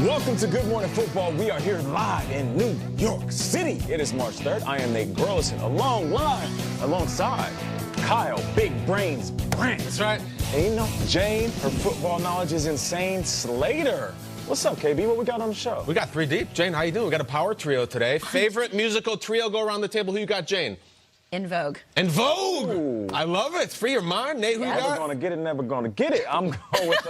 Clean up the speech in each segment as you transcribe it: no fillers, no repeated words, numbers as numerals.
Welcome to Good Morning Football. We are here live in New York City. It is March 3rd. I am Nate Burleson, alongside Kyle Big Brains Brand. That's right. And you know, Jane, her football knowledge is insane. Slater. What's up, KB? What we got on the show? We got three deep. Jane, how you doing? We got a power trio today. Favorite musical trio? Go around the table. Who you got, Jane? In Vogue. In Vogue. Ooh. I love it. It's free your mind. Nate, who you got? Never gonna get it, never gonna get it. I'm going with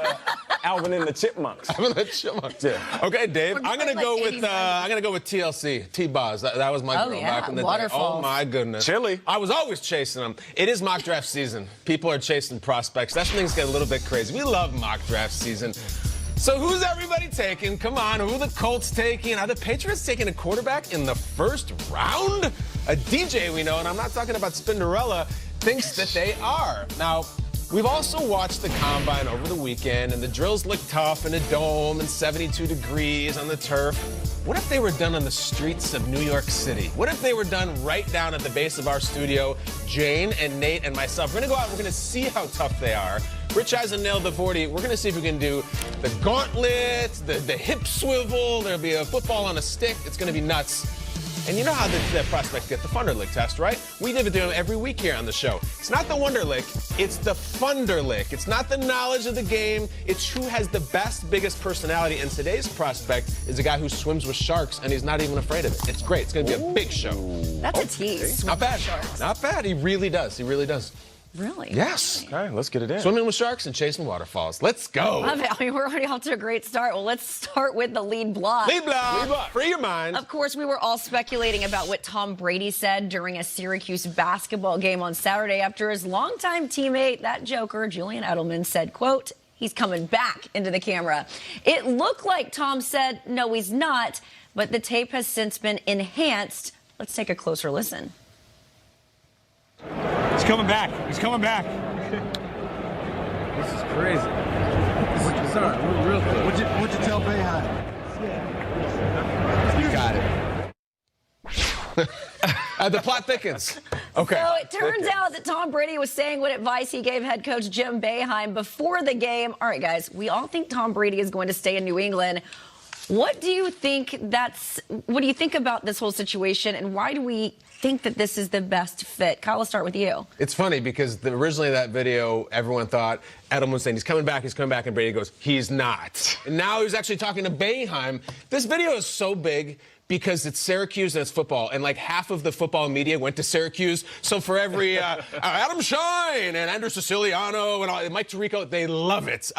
Alvin and the Chipmunks. Alvin and the Chipmunks. Yeah. Okay, Dave. We're I'm gonna going go like with TLC. T-Boz. That was my girl back in the day. Waterfalls. Oh my goodness. Chili. I was always chasing them. It is mock draft season. People are chasing prospects. That's when things get a little bit crazy. We love mock draft season. So who's everybody taking? Come on, who are the Colts taking? Are the Patriots taking a quarterback in the first round? A DJ we know, and I'm not talking about Spinderella, thinks that they are. Now, we've also watched the Combine over the weekend, and the drills look tough in a dome and 72 degrees on the turf. What if they were done on the streets of New York City? What if they were done right down at the base of our studio? Jane and Nate and myself, we're gonna go out and we're gonna see how tough they are. Rich hasn't nailed the 40. We're going to see if we can do the gauntlet, the hip swivel. There'll be a football on a stick. It's going to be nuts. And you know how the prospects get the Funderlick test, right? We give it to them every week here on the show. It's not the Wonderlick. It's the Funderlick. It's not the knowledge of the game. It's who has the best, biggest personality. And today's prospect is a guy who swims with sharks, and he's not even afraid of it. It's great. It's going to be a big show. That's a tease. Not bad. Sharks. Not bad. He really does. He really does. Really? Yes. Okay, let's get it in. Swimming with sharks and chasing waterfalls. Let's go. Love it. I mean, we're already off to a great start. Well, let's start with the lead block. Lead block. Free your mind. Of course, we were all speculating about what Tom Brady said during a Syracuse basketball game on Saturday after his longtime teammate, that joker, Julian Edelman, said, quote, he's coming back into the camera. It looked like Tom said, no, he's not, but the tape has since been enhanced. Let's take a closer listen. He's coming back. He's coming back. This is crazy. Sorry, we're real close. What'd you tell Bayhine? You got it. The plot thickens. Okay. So it turns out that Tom Brady was saying what advice he gave head coach Jim Boeheim before the game. All right, guys, we all think Tom Brady is going to stay in New England. What do you think what do you think about this whole situation, and why do we think that this is the best fit? Kyle, let's start with you. It's funny because originally that video, everyone thought Edelman was saying he's coming back, and Brady goes, he's not. And now he's actually talking to Boeheim. This video is so big because it's Syracuse and it's football, and like half of the football media went to Syracuse. So for every Adam Shine and Andrew Siciliano and Mike Tirico, they love it.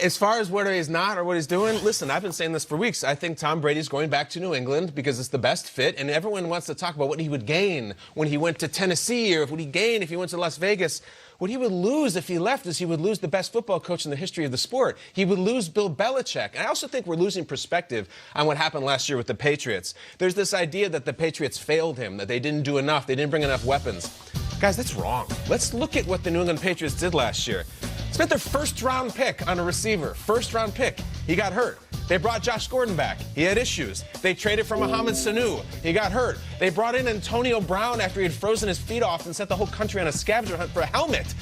As far as what he's not or what he's doing, listen, I've been saying this for weeks. I think Tom Brady's going back to New England because it's the best fit, and everyone wants to talk about what he would gain when he went to Tennessee or what he'd gain if he went to Las Vegas. What he would lose if he left is he would lose the best football coach in the history of the sport. He would lose Bill Belichick. And I also think we're losing perspective on what happened last year with the Patriots. There's this idea that the Patriots failed him, that they didn't do enough, they didn't bring enough weapons. Guys, that's wrong. Let's look at what the New England Patriots did last year. Spent their first-round pick on a receiver. First-round pick. He got hurt. They brought Josh Gordon back. He had issues. They traded for Mohamed Sanu. He got hurt. They brought in Antonio Brown after he had frozen his feet off and set the whole country on a scavenger hunt for a helmet.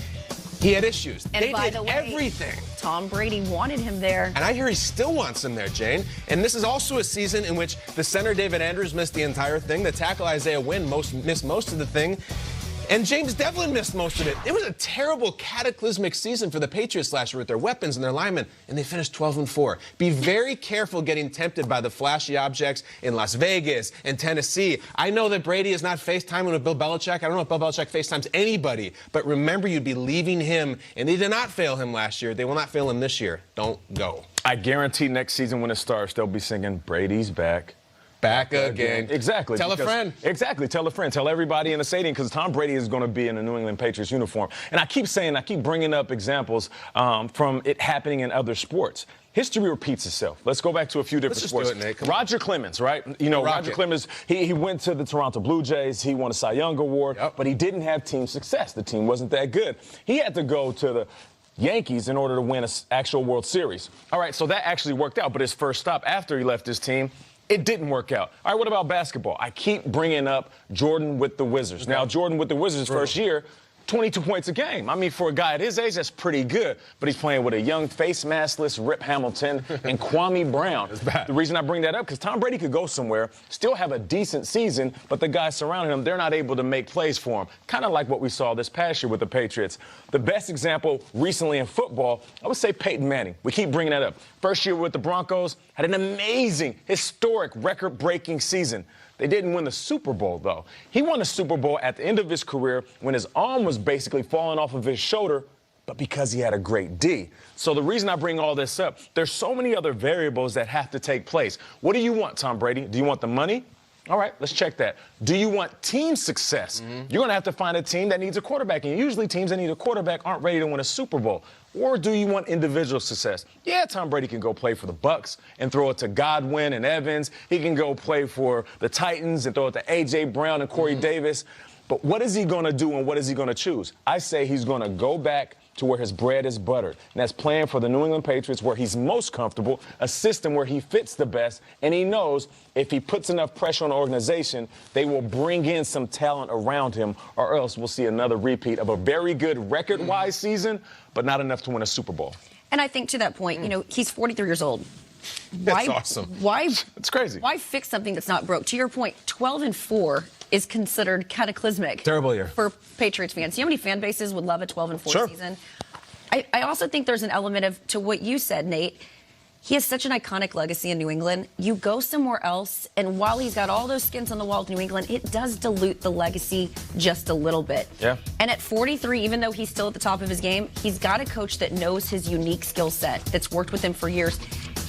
He had issues. And they by did the way, everything. Tom Brady wanted him there. And I hear he still wants him there, Jane. And this is also a season in which the center David Andrews missed the entire thing. The tackle Isaiah Wynn missed most of the thing. And James Devlin missed most of it. It was a terrible, cataclysmic season for the Patriots last year with their weapons and their linemen, and they finished 12-4. Be very careful getting tempted by the flashy objects in Las Vegas and Tennessee. I know that Brady is not FaceTiming with Bill Belichick. I don't know if Bill Belichick FaceTimes anybody, but remember, you'd be leaving him, and they did not fail him last year. They will not fail him this year. Don't go. I guarantee next season when it starts, they'll be singing Brady's back. Back again. Exactly. Tell a friend. Exactly. Tell a friend. Tell everybody in the stadium, because Tom Brady is going to be in a New England Patriots uniform. And I keep bringing up examples from it happening in other sports. History repeats itself. Let's go back to a few different sports. Do it, Nate. Roger Clemens, right? You know, Roger Clemens, he went to the Toronto Blue Jays. He won a Cy Young Award, but he didn't have team success. The team wasn't that good. He had to go to the Yankees in order to win an actual World Series. All right, so that actually worked out. But his first stop after he left his team, it didn't work out. All right, what about basketball? I keep bringing up Jordan with the Wizards. Now, Jordan with the Wizards' first year 22 points a game. I mean, for a guy at his age, that's pretty good. But he's playing with a young, face maskless Rip Hamilton and Kwame Brown. That's bad. The reason I bring that up, because Tom Brady could go somewhere, still have a decent season, but the guys surrounding him, they're not able to make plays for him. Kind of like what we saw this past year with the Patriots. The best example recently in football, I would say Peyton Manning. We keep bringing that up. First year with the Broncos, had an amazing, historic, record-breaking season. They didn't win the Super Bowl, though. He won the Super Bowl at the end of his career when his arm was basically falling off of his shoulder, but because he had a great D. So the reason I bring all this up, there's so many other variables that have to take place. What do you want, Tom Brady? Do you want the money? All right, let's check that. Do you want team success? You're going to have to find a team that needs a quarterback. And usually teams that need a quarterback aren't ready to win a Super Bowl. Or do you want individual success? Yeah, Tom Brady can go play for the Bucks and throw it to Godwin and Evans. He can go play for the Titans and throw it to A.J. Brown and Corey Davis. But what is he going to do and what is he going to choose? I say he's going to go back to where his bread is buttered. And that's playing for the New England Patriots where he's most comfortable, a system where he fits the best, and he knows if he puts enough pressure on the organization, they will bring in some talent around him, or else we'll see another repeat of a very good record-wise season, but not enough to win a Super Bowl. And I think to that point, he's 43 years old. That's awesome. It's crazy. Why fix something that's not broke? To your point, 12-4 is considered cataclysmic. Terrible year. For Patriots fans. You know how many fan bases would love a 12-4 season? I also think there's an element of, to what you said, Nate, he has such an iconic legacy in New England. You go somewhere else, and while he's got all those skins on the wall of New England, it does dilute the legacy just a little bit. Yeah. And at 43, even though he's still at the top of his game, he's got a coach that knows his unique skill set, that's worked with him for years.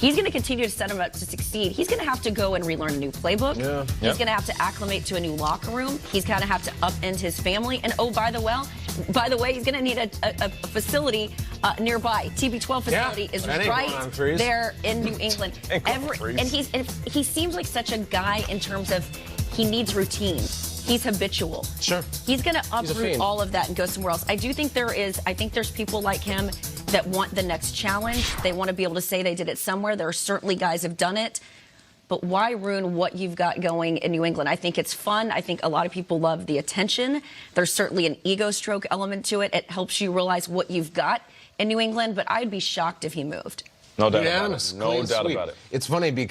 He's going to continue to set him up to succeed. He's going to have to go and relearn a new playbook. Yeah. He's going to have to acclimate to a new locker room. He's going to have to upend his family. And oh, by the way, he's going to need a facility nearby. TB12 facility is right there in New England. And he seems like such a guy in terms of he needs routine. He's habitual. Sure. He's going to uproot all of that and go somewhere else. I think there's people like him that want the next challenge. They want to be able to say they did it somewhere. There are certainly guys who've done it. But why ruin what you've got going in New England? I think it's fun. I think a lot of people love the attention. There's certainly an ego stroke element to it. It helps you realize what you've got in New England. But I'd be shocked if he moved. No doubt about it. No doubt about it. It's funny because